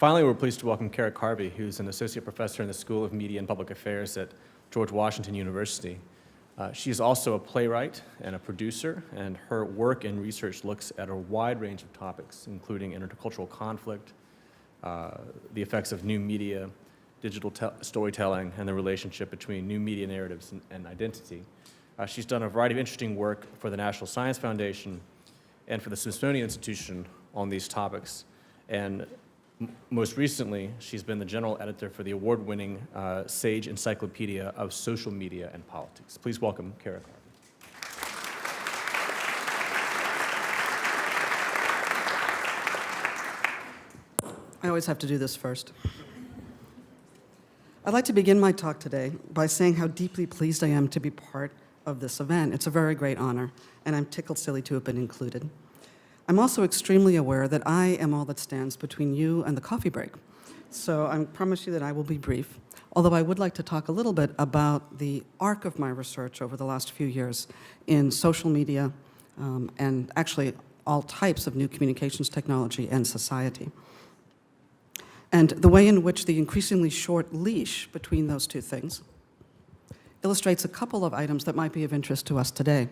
Finally, we're pleased to welcome Kerric Harvey, who's an associate professor in the School of Media and Public Affairs at George Washington University. She is also a playwright and a producer, and her work and research looks at a wide range of topics, including intercultural conflict, the effects of new media, digital storytelling, and the relationship between new media narratives and identity. She's done a variety of interesting work for the National Science Foundation and for the Smithsonian Institution on these topics. And most recently, she's been the general editor for the award-winning Sage Encyclopedia of Social Media and Politics. Please welcome Kerric Harvey. I always have to do this first. I'd like to begin my talk today by saying how deeply pleased I am to be part of this event. It's a very great honor, and I'm tickled silly to have been included. I'm also extremely aware that I am all that stands between you and the coffee break. So I promise you that I will be brief, although I would like to talk a little bit about the arc of my research over the last few years in social media and actually all types of new communications technology and society. And the way in which the increasingly short leash between those two things illustrates a couple of items that might be of interest to us today.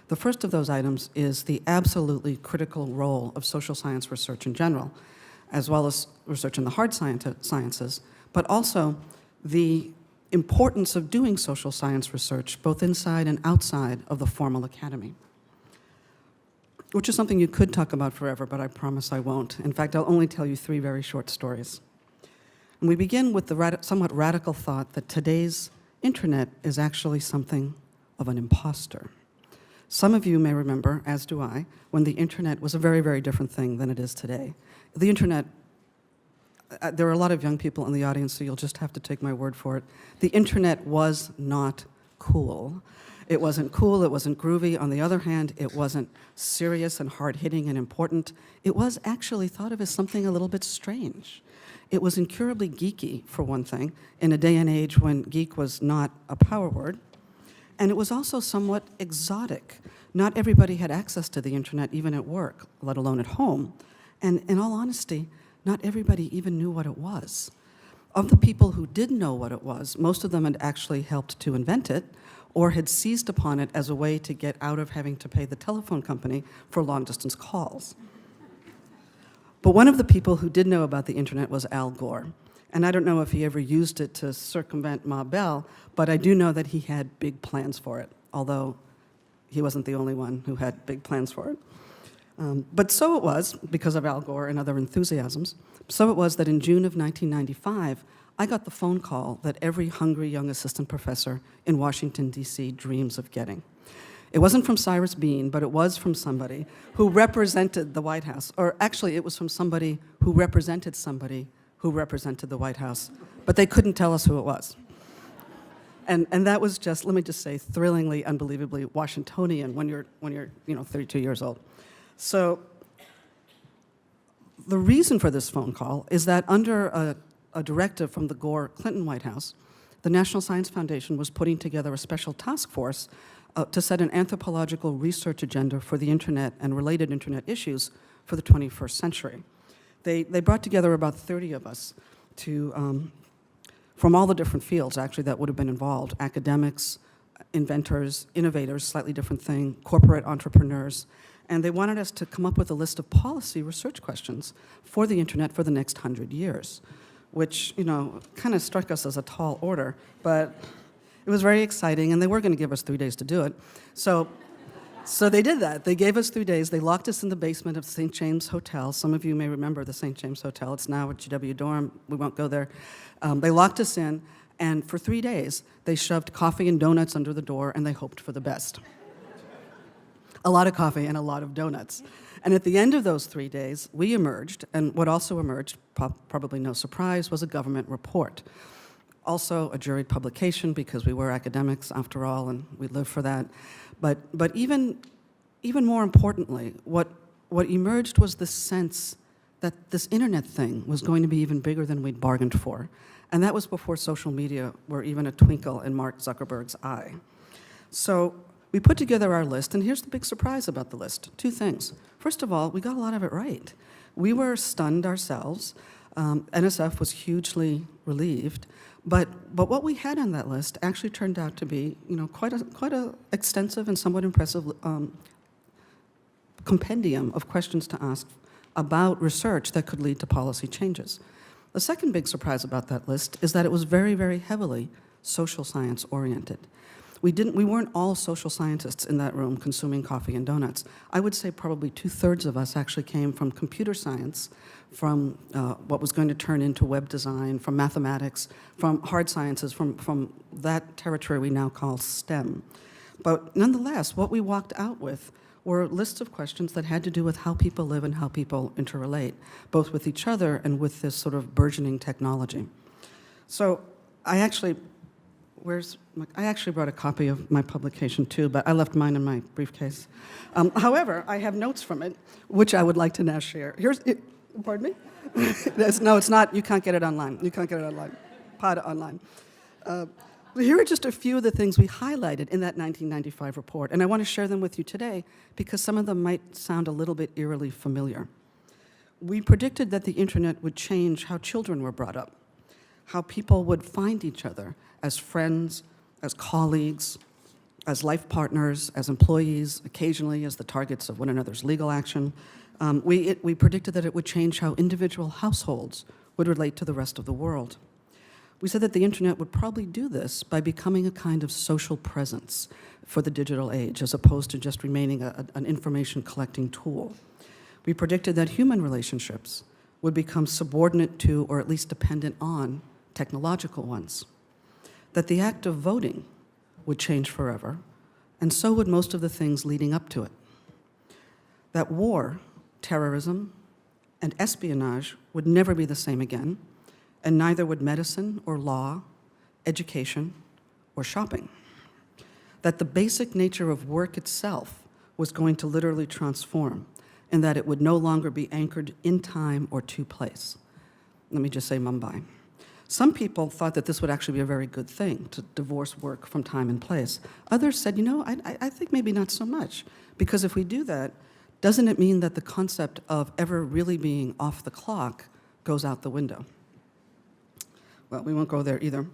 The first of those items is the absolutely critical role of social science research in general, as well as research in the hard sciences, but also the importance of doing social science research both inside and outside of the formal academy, which is something you could talk about forever, but I promise I won't. In fact, I'll only tell you 3 very short stories. And we begin with the somewhat radical thought that today's internet is actually something of an imposter. Some of you may remember, as do I, when the internet was a very, very different thing than it is today. The internet, there are a lot of young people in the audience, so you'll just have to take my word for it. The internet was not cool. It wasn't cool, it wasn't groovy. On the other hand, it wasn't serious and hard-hitting and important. It was actually thought of as something a little bit strange. It was incurably geeky, for one thing, in a day and age when geek was not a power word. And it was also somewhat exotic. Not everybody had access to the internet, even at work, let alone at home. And in all honesty, not everybody even knew what it was. Of the people who did know what it was, most of them had actually helped to invent it or had seized upon it as a way to get out of having to pay the telephone company for long-distance calls. But one of the people who did know about the internet was Al Gore. And I don't know if he ever used it to circumvent Ma Bell, but I do know that he had big plans for it, although he wasn't the only one who had big plans for it. But so it was, because of Al Gore and other enthusiasms, so it was that in June of 1995, I got the phone call that every hungry young assistant professor in Washington, D.C. dreams of getting. It wasn't from Cyrus Bean, but it was from somebody who represented the White House, or actually it was from somebody who represented the White House, but they couldn't tell us who it was. And that was just, let me just say, thrillingly, unbelievably Washingtonian when you're 32 years old. So the reason for this phone call is that under a directive from the Gore-Clinton White House, the National Science Foundation was putting together a special task force to set an anthropological research agenda for the internet and related internet issues for the 21st century. They brought together about 30 of us from all the different fields, actually, that would have been involved: academics, inventors, innovators, slightly different thing, corporate entrepreneurs. And they wanted us to come up with a list of policy research questions for the internet for the next 100 years, which, kind of struck us as a tall order, but it was very exciting, and they were going to give us 3 days to do it. So they did that. They gave us 3 days. They locked us in the basement of St. James Hotel. Some of you may remember the St. James Hotel. It's now a GW dorm. We won't go there. They locked us in, and for 3 days, they shoved coffee and donuts under the door, and they hoped for the best. A lot of coffee and a lot of donuts. And at the end of those 3 days, we emerged, and what also emerged, probably no surprise, was a government report. Also a juried publication, because we were academics after all, and we lived for that. But even more importantly, what emerged was this sense that this internet thing was going to be even bigger than we'd bargained for. And that was before social media were even a twinkle in Mark Zuckerberg's eye. So we put together our list, and here's the big surprise about the list. 2 things. First of all, we got a lot of it right. We were stunned ourselves. NSF was hugely relieved, but what we had on that list actually turned out to be, quite a extensive and somewhat impressive compendium of questions to ask about research that could lead to policy changes. The second big surprise about that list is that it was very, very heavily social science oriented. We weren't all social scientists in that room consuming coffee and donuts. I would say probably 2/3 of us actually came from computer science, from what was going to turn into web design, from mathematics, from hard sciences, from that territory we now call STEM. But nonetheless, what we walked out with were lists of questions that had to do with how people live and how people interrelate, both with each other and with this sort of burgeoning technology. So I actually brought a copy of my publication too, but I left mine in my briefcase. However, I have notes from it, which I would like to now share. Pardon me? No, it's not. You can't get it online. You can't get it online. POD online. Here are just a few of the things we highlighted in that 1995 report, and I want to share them with you today because some of them might sound a little bit eerily familiar. We predicted that the internet would change how children were brought up, how people would find each other as friends, as colleagues, as life partners, as employees, occasionally as the targets of one another's legal action. We predicted that it would change how individual households would relate to the rest of the world. We said that the internet would probably do this by becoming a kind of social presence for the digital age, as opposed to just remaining an information collecting tool. We predicted that human relationships would become subordinate to, or at least dependent on, technological ones. That the act of voting would change forever, and so would most of the things leading up to it. That war, terrorism, and espionage would never be the same again, and neither would medicine or law, education, or shopping. That the basic nature of work itself was going to literally transform, and that it would no longer be anchored in time or to place. Let me just say Mumbai. Some people thought that this would actually be a very good thing, to divorce work from time and place. Others said, I think maybe not so much, because if we do that, doesn't it mean that the concept of ever really being off the clock goes out the window? Well, we won't go there either.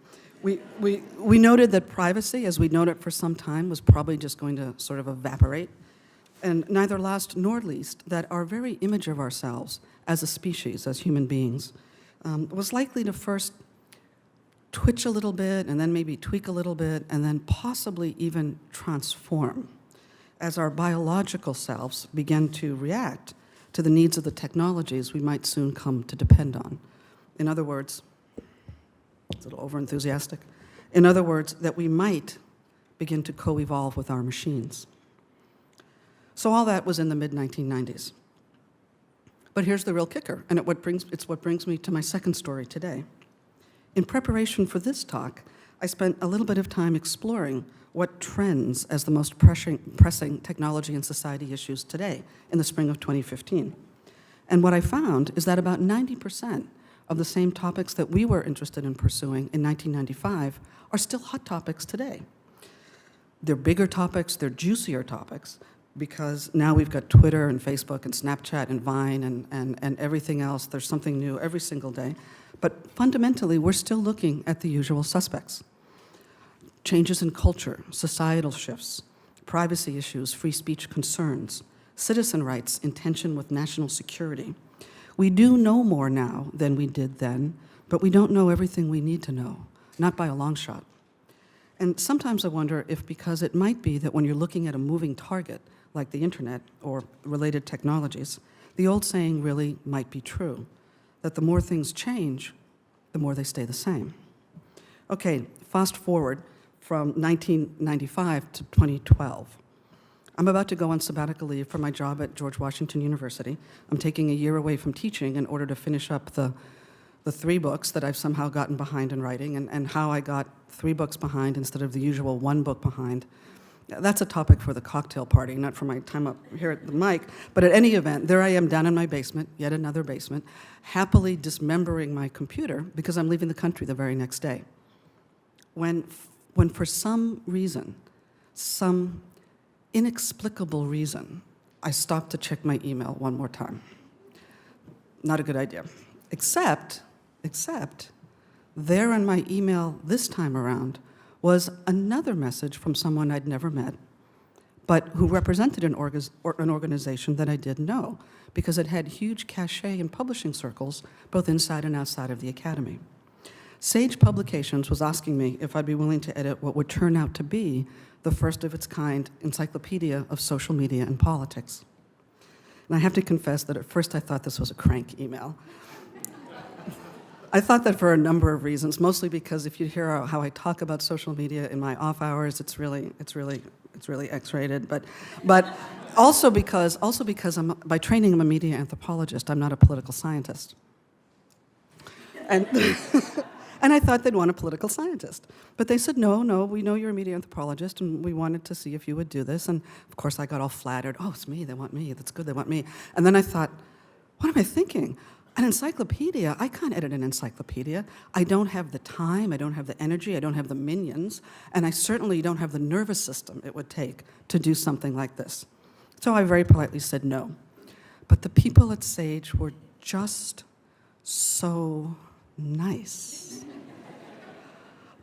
We noted that privacy, as we'd known it for some time, was probably just going to sort of evaporate. And neither last nor least, that our very image of ourselves as a species, as human beings, was likely to first twitch a little bit, and then maybe tweak a little bit, and then possibly even transform as our biological selves began to react to the needs of the technologies we might soon come to depend on. In other words, it's a little over-enthusiastic. In other words, that we might begin to co-evolve with our machines. So all that was in the mid-1990s. But here's the real kicker, and it's what brings me to my second story today. In preparation for this talk, I spent a little bit of time exploring what trends as the most pressing technology and society issues today in the spring of 2015. And what I found is that about 90% of the same topics that we were interested in pursuing in 1995 are still hot topics today. They're bigger topics, they're juicier topics, because now we've got Twitter and Facebook and Snapchat and Vine and everything else. There's something new every single day. But fundamentally, we're still looking at the usual suspects. Changes in culture, societal shifts, privacy issues, free speech concerns, citizen rights in tension with national security. We do know more now than we did then, but we don't know everything we need to know, not by a long shot. And sometimes I wonder if because it might be that when you're looking at a moving target, like the internet or related technologies, the old saying really might be true, that the more things change, the more they stay the same. Okay, fast forward from 1995 to 2012. I'm about to go on sabbatical leave for my job at George Washington University. I'm taking a year away from teaching in order to finish up the 3 books that I've somehow gotten behind in writing, and how I got 3 books behind instead of the usual 1 book behind. That's a topic for the cocktail party, not for my time up here at the mic. But at any event, there I am down in my basement, yet another basement, happily dismembering my computer because I'm leaving the country the very next day. When for some reason, some inexplicable reason, I stopped to check my email one more time. Not a good idea. Except, there in my email this time around was another message from someone I'd never met, but who represented an organization that I did know, because it had huge cachet in publishing circles, both inside and outside of the academy. Sage Publications was asking me if I'd be willing to edit what would turn out to be the first of its kind encyclopedia of social media and politics. And I have to confess that at first I thought this was a crank email. I thought that for a number of reasons, mostly because if you hear how I talk about social media in my off hours, it's really X-rated. But also because by training I'm a media anthropologist. I'm not a political scientist. And and I thought they'd want a political scientist. But they said, no, we know you're a media anthropologist, and we wanted to see if you would do this. And of course I got all flattered. Oh, it's me, they want me, that's good, they want me. And then I thought, what am I thinking? An encyclopedia, I can't edit an encyclopedia. I don't have the time, I don't have the energy, I don't have the minions, and I certainly don't have the nervous system it would take to do something like this. So I very politely said no. But the people at Sage were just so nice.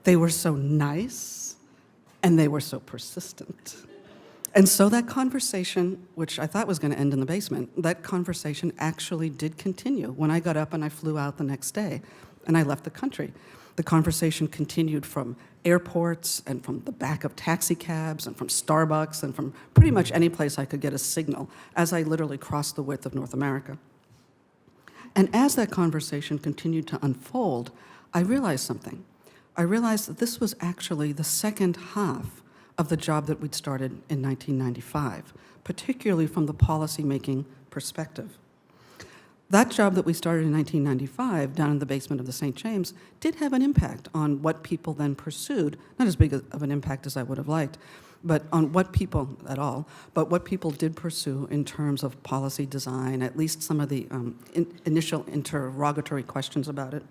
They were so nice, and they were so persistent. And so that conversation, which I thought was going to end in the basement, that conversation actually did continue when I got up and I flew out the next day and I left the country. The conversation continued from airports and from the back of taxi cabs and from Starbucks and from pretty much any place I could get a signal as I literally crossed the width of North America. And as that conversation continued to unfold, I realized something. I realized that this was actually the second half of the job that we'd started in 1995, particularly from the policy-making perspective. That job that we started in 1995 down in the basement of the St. James did have an impact on what people then pursued, not as big of an impact as I would have liked, but on what people at all, but what people did pursue in terms of policy design, at least some of the initial interrogatory questions about it.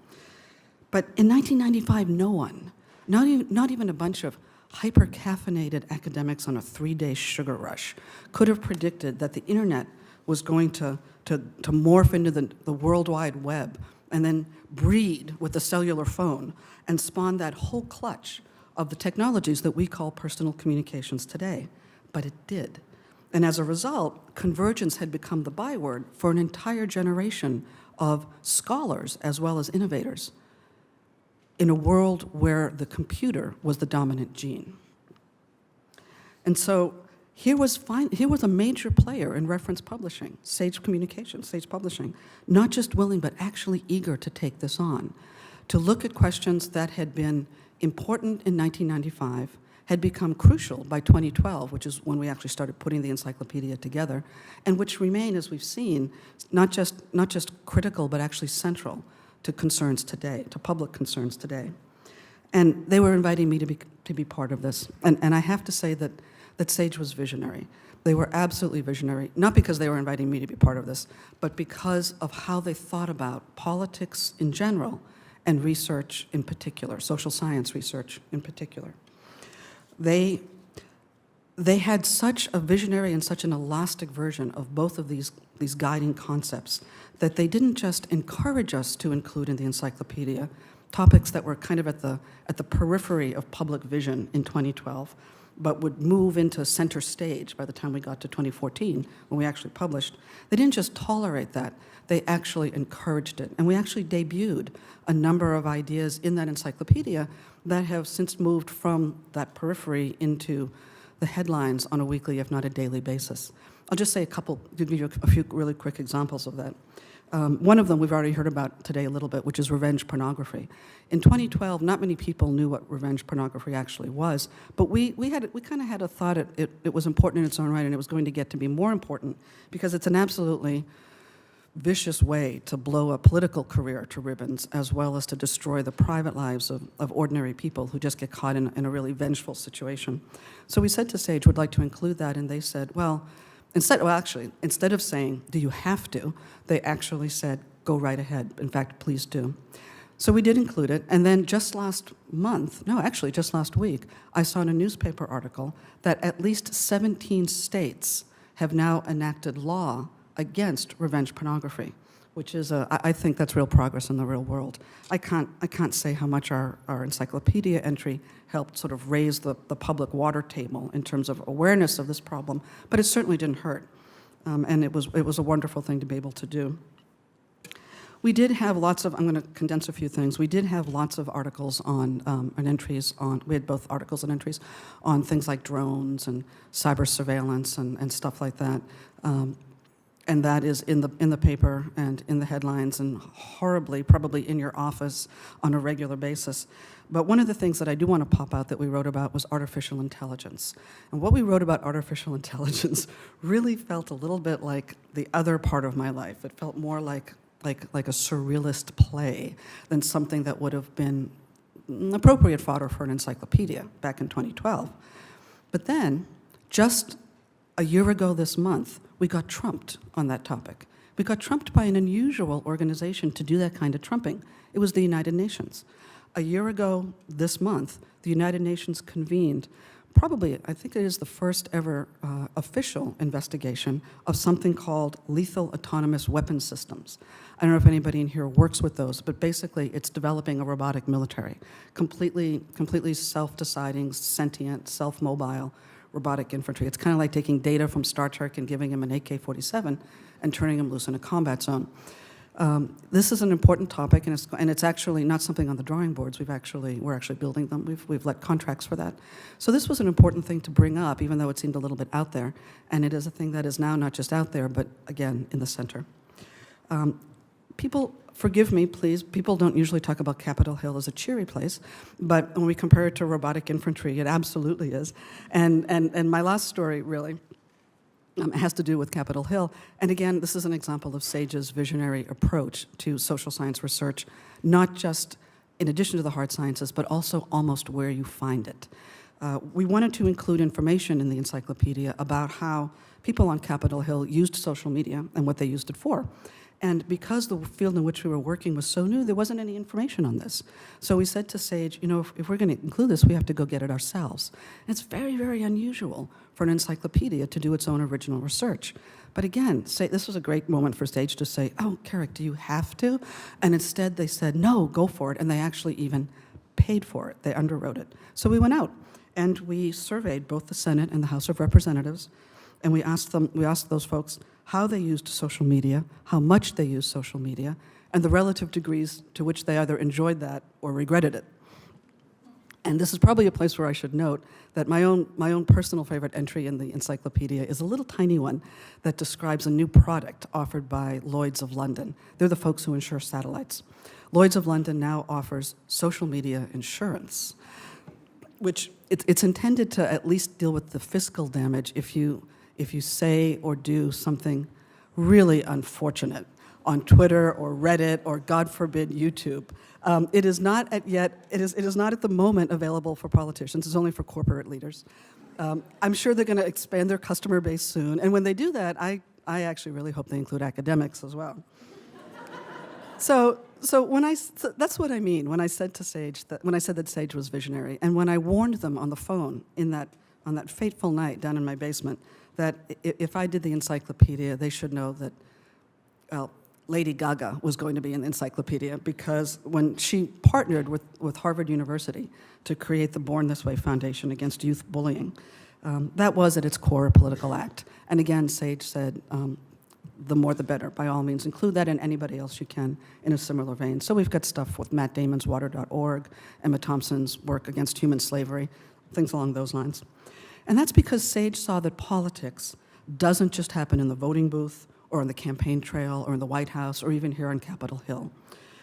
But in 1995, no one, not even a bunch of hyper-caffeinated academics on a 3-day sugar rush could have predicted that the internet was going to morph into the World Wide Web and then breed with the cellular phone and spawn that whole clutch of the technologies that we call personal communications today. But it did. And as a result, convergence had become the byword for an entire generation of scholars as well as innovators in a world where the computer was the dominant gene. And so here was a major player in reference publishing, Sage Communications, Sage Publishing, not just willing but actually eager to take this on, to look at questions that had been important in 1995, had become crucial by 2012, which is when we actually started putting the encyclopedia together, and which remain, as we've seen, not just critical but actually central to concerns today, to public concerns today. And they were inviting me to be part of this. And I have to say that Sage was visionary. They were absolutely visionary, not because they were inviting me to be part of this, but because of how they thought about politics in general and research in particular, social science research in particular. They had such a visionary and such an elastic version of both of these guiding concepts that they didn't just encourage us to include in the encyclopedia topics that were kind of at the periphery of public vision in 2012, but would move into center stage by the time we got to 2014, when we actually published. They didn't just tolerate that, they actually encouraged it. And we actually debuted a number of ideas in that encyclopedia that have since moved from that periphery into the headlines on a weekly, if not a daily basis. I'll just say a couple, give you a few really quick examples of that. One of them we've already heard about today a little bit, which is revenge pornography. In 2012, not many people knew what revenge pornography actually was, but we kind of had a thought it was important in its own right, and it was going to get to be more important because it's an absolutely vicious way to blow a political career to ribbons, as well as to destroy the private lives of ordinary people who just get caught in a really vengeful situation. So we said to Sage, we'd like to include that, and they said, well, instead of saying, do you have to, they actually said, go right ahead. In fact, please do. So we did include it, and then just last week, I saw in a newspaper article that at least 17 states have now enacted law against revenge pornography, which is, I think that's real progress in the real world. I can't say how much our encyclopedia entry helped sort of raise the public water table in terms of awareness of this problem, but it certainly didn't hurt. And it was a wonderful thing to be able to do. We did have lots of, I'm going to condense a few things. We did have lots of articles on, and entries on, we had both articles and entries on things like drones and cyber surveillance and stuff like that. And that is in the paper and in the headlines and horribly, probably in your office on a regular basis. But one of the things that I do want to pop out that we wrote about was artificial intelligence. And what we wrote about artificial intelligence really felt a little bit like the other part of my life. It felt more like a surrealist play than something that would have been appropriate fodder for an encyclopedia back in 2012. But then, just a year ago this month, we got trumped on that topic. We got trumped by an unusual organization to do that kind of trumping. It was the United Nations. A year ago this month, the United Nations convened probably, I think it is the first ever official investigation of something called lethal autonomous weapon systems. I don't know if anybody in here works with those, but basically it's developing a robotic military, completely self-deciding, sentient, self-mobile robotic infantry. It's kind of like taking data from Star Trek and giving him an AK-47 and turning him loose in a combat zone. This is an important topic, and it's actually not something on the drawing boards. We're actually building them. We've let contracts for that. So this was an important thing to bring up, even though it seemed a little bit out there. And it is a thing that is now not just out there, but again, in the center. People, forgive me, please, people don't usually talk about Capitol Hill as a cheery place, but when we compare it to robotic infantry, it absolutely is. And my last story, really, has to do with Capitol Hill. And again, this is an example of SAGE's visionary approach to social science research, not just in addition to the hard sciences, but also almost where you find it. We wanted to include information in the encyclopedia about how people on Capitol Hill used social media and what they used it for. And because the field in which we were working was so new, there wasn't any information on this. So we said to SAGE, you know, if we're going to include this, we have to go get it ourselves. And it's very, very unusual for an encyclopedia to do its own original research. But again, this was a great moment for SAGE to say, oh, Kerric, do you have to? And instead they said, no, go for it. And they actually even paid for it. They underwrote it. So we went out and we surveyed both the Senate and the House of Representatives. And we asked those folks how they used social media, how much they used social media, and the relative degrees to which they either enjoyed that or regretted it. And this is probably a place where I should note that my own personal favorite entry in the encyclopedia is a little tiny one that describes a new product offered by Lloyd's of London. They're the folks who insure satellites. Lloyd's of London now offers social media insurance, which it's intended to at least deal with the fiscal damage if you say or do something really unfortunate on Twitter or Reddit or, God forbid, YouTube. It is not at the moment available for politicians. It's only for corporate leaders. I'm sure they're going to expand their customer base soon. And when they do that, I actually really hope they include academics as well. So that's what I mean when I said to SAGE that SAGE was visionary, and when I warned them on the phone on that fateful night down in my basement that if I did the encyclopedia, they should know that, well, Lady Gaga was going to be in the encyclopedia, because when she partnered with Harvard University to create the Born This Way Foundation against youth bullying, that was at its core a political act. And again, SAGE said, the more the better. By all means, include that and anybody else you can in a similar vein. So we've got stuff with Matt Damon's Water.org, Emma Thompson's work against human slavery, things along those lines. And that's because SAGE saw that politics doesn't just happen in the voting booth or on the campaign trail or in the White House or even here on Capitol Hill.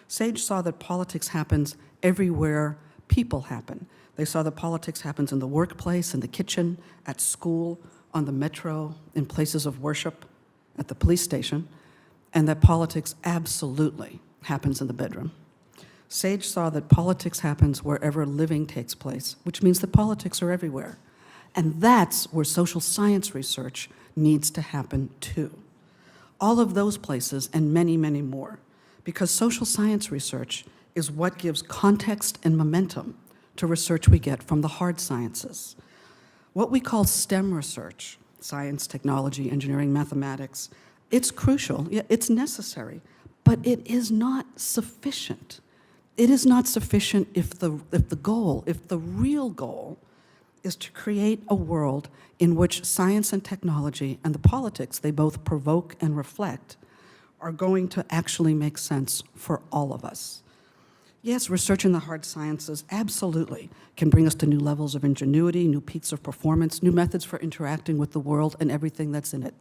SAGE saw that politics happens everywhere people happen. They saw that politics happens in the workplace, in the kitchen, at school, on the metro, in places of worship, at the police station, and that politics absolutely happens in the bedroom. SAGE saw that politics happens wherever living takes place, which means that politics are everywhere. And that's where social science research needs to happen too. All of those places and many, many more, because social science research is what gives context and momentum to research we get from the hard sciences. What we call STEM research, science, technology, engineering, mathematics, it's crucial, yeah, it's necessary, but But it is not sufficient. It is not sufficient if the real goal is to create a world in which science and technology and the politics they both provoke and reflect are going to actually make sense for all of us. Yes, research in the hard sciences absolutely can bring us to new levels of ingenuity, new peaks of performance, new methods for interacting with the world and everything that's in it.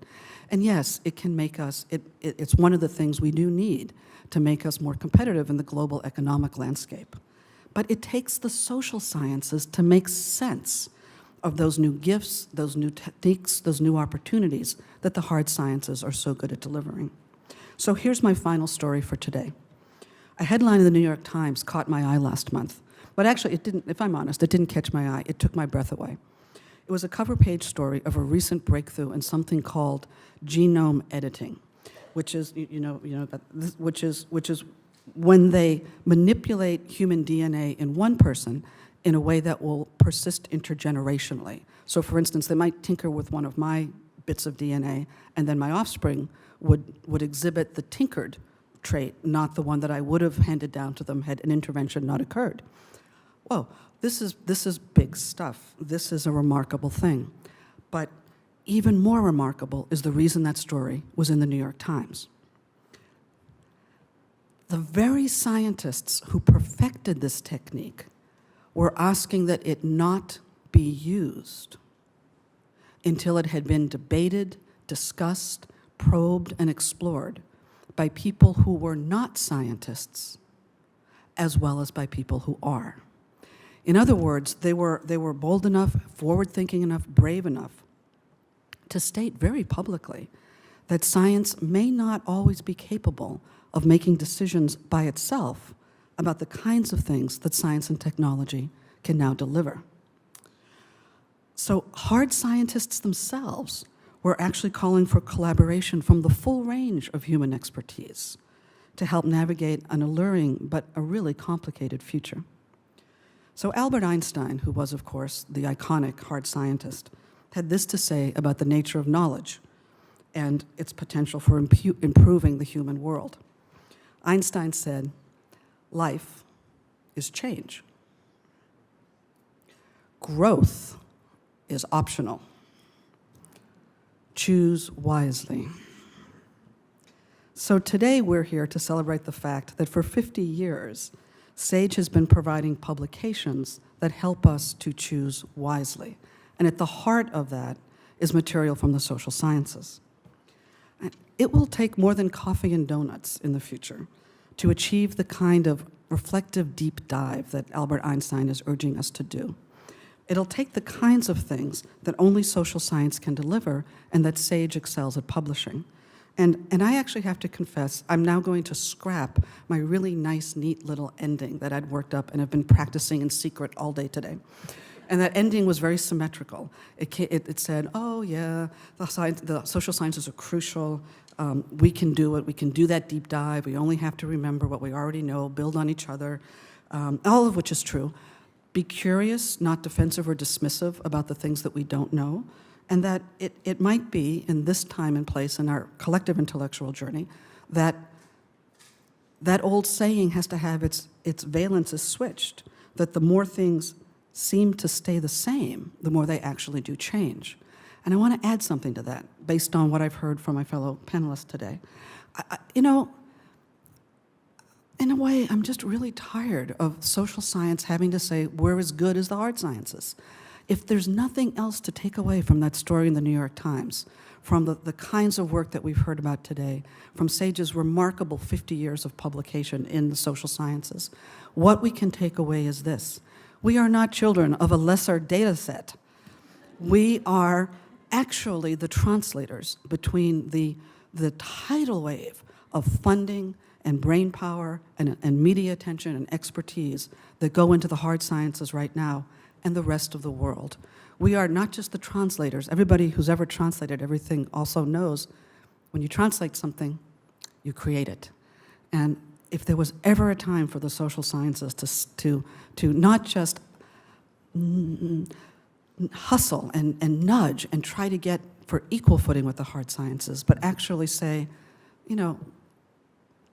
And yes, it can make us, it's one of the things we do need to make us more competitive in the global economic landscape. But it takes the social sciences to make sense of those new gifts, those new techniques, those new opportunities that the hard sciences are so good at delivering. So here's my final story for today. A headline in the New York Times caught my eye last month, but actually it didn't, if I'm honest, it didn't catch my eye. It took my breath away. It was a cover page story of a recent breakthrough in something called genome editing, which is, which is when they manipulate human DNA in one person in a way that will persist intergenerationally. So for instance, they might tinker with one of my bits of DNA, and then my offspring would exhibit the tinkered trait, not the one that I would have handed down to them had an intervention not occurred. Whoa, this is big stuff. This is a remarkable thing. But even more remarkable is the reason that story was in the New York Times. The very scientists who perfected this technique were asking that it not be used until it had been debated, discussed, probed, and explored by people who were not scientists, as well as by people who are. In other words, they were bold enough, forward-thinking enough, brave enough to state very publicly that science may not always be capable of making decisions by itself about the kinds of things that science and technology can now deliver. So hard scientists themselves were actually calling for collaboration from the full range of human expertise to help navigate an alluring but a really complicated future. So Albert Einstein, who was, of course, the iconic hard scientist, had this to say about the nature of knowledge and its potential for improving the human world. Einstein said, "Life is change. Growth is optional. Choose wisely." So today we're here to celebrate the fact that for 50 years, SAGE has been providing publications that help us to choose wisely. And at the heart of that is material from the social sciences. It will take more than coffee and donuts in the future to achieve the kind of reflective deep dive that Albert Einstein is urging us to do. It'll take the kinds of things that only social science can deliver and that SAGE excels at publishing. And I actually have to confess, I'm now going to scrap my really nice, neat little ending that I'd worked up and have been practicing in secret all day today. And that ending was very symmetrical. It said, oh yeah, the social sciences are crucial. We can do it. We can do that deep dive. We only have to remember what we already know, build on each other, all of which is true. Be curious, not defensive or dismissive about the things that we don't know, and that it might be, in this time and place in our collective intellectual journey, that that old saying has to have its valences switched, that the more things seem to stay the same, the more they actually do change. And I want to add something to that, based on what I've heard from my fellow panelists today. In a way, I'm just really tired of social science having to say we're as good as the hard sciences. If there's nothing else to take away from that story in the New York Times, from the kinds of work that we've heard about today, from SAGE's remarkable 50 years of publication in the social sciences, what we can take away is this. We are not children of a lesser data set. We are actually the translators between the tidal wave of funding and brain power and media attention and expertise that go into the hard sciences right now and the rest of the world. We are not just the translators. Everybody who's ever translated everything also knows when you translate something, you create it. And if there was ever a time for the social sciences to not just hustle and nudge and try to get for equal footing with the hard sciences, but actually say,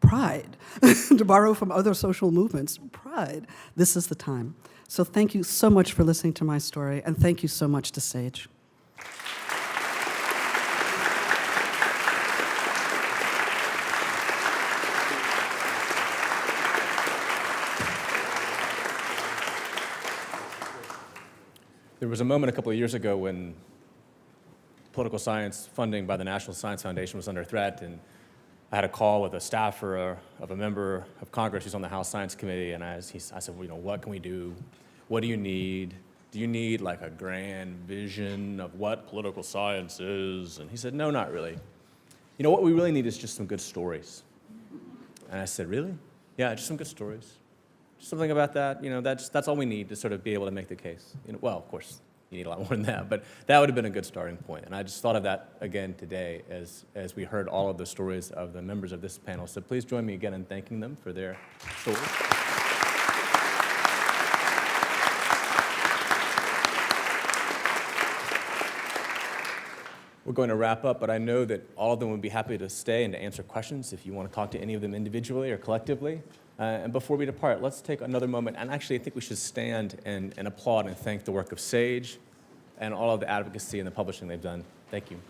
pride, to borrow from other social movements, pride. This is the time. So thank you so much for listening to my story, and thank you so much to Sage. There was a moment a couple of years ago when political science funding by the National Science Foundation was under threat, and I had a call with a staffer of a member of Congress who's on the House Science Committee, and I said, well, what can we do? What do you need? Do you need like a grand vision of what political science is? And he said, no, not really. What we really need is just some good stories. And I said, really? Yeah, just some good stories. Just something about that, that's all we need to sort of be able to make the case. Well, of course, you need a lot more than that, but that would have been a good starting point. And I just thought of that again today as we heard all of the stories of the members of this panel. So please join me again in thanking them for their stories. We're going to wrap up, but I know that all of them would be happy to stay and to answer questions if you want to talk to any of them individually or collectively. And before we depart, let's take another moment, and actually I think we should stand and applaud and thank the work of Sage and all of the advocacy and the publishing they've done. Thank you.